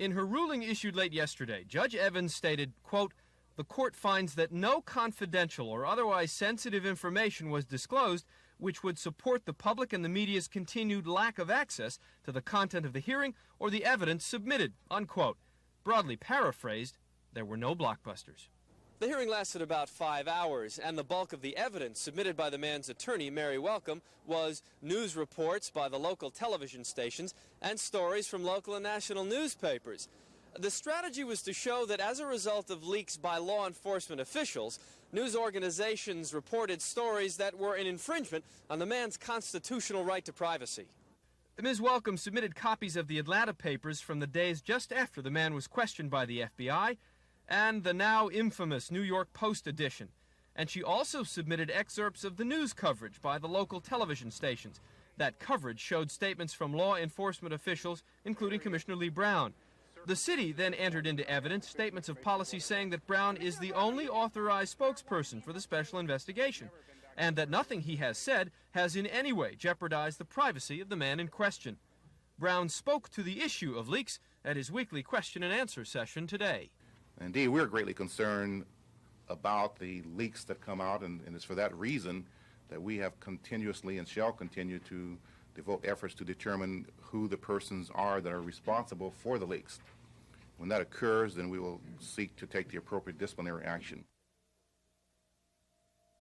In her ruling issued late yesterday, Judge Evans stated, quote, "The court finds that no confidential or otherwise sensitive information was disclosed which would support the public and the media's continued lack of access to the content of the hearing or the evidence submitted," unquote. Broadly paraphrased, there were no blockbusters. The hearing lasted about 5 hours, and the bulk of the evidence submitted by the man's attorney, Mary Welcome, was news reports by the local television stations and stories from local and national newspapers. The strategy was to show that as a result of leaks by law enforcement officials, news organizations reported stories that were an infringement on the man's constitutional right to privacy. Ms. Welcome submitted copies of the Atlanta papers from the days just after the man was questioned by the FBI, and the now infamous New York Post edition. And she also submitted excerpts of the news coverage by the local television stations. That coverage showed statements from law enforcement officials, including Commissioner Lee Brown. The city then entered into evidence statements of policy saying that Brown is the only authorized spokesperson for the special investigation, and that nothing he has said has in any way jeopardized the privacy of the man in question. Brown spoke to the issue of leaks at his weekly question and answer session today. Indeed, we're greatly concerned about the leaks that come out, and it's for that reason that we have continuously and shall continue to devote efforts to determine who the persons are that are responsible for the leaks. When that occurs, then we will seek to take the appropriate disciplinary action.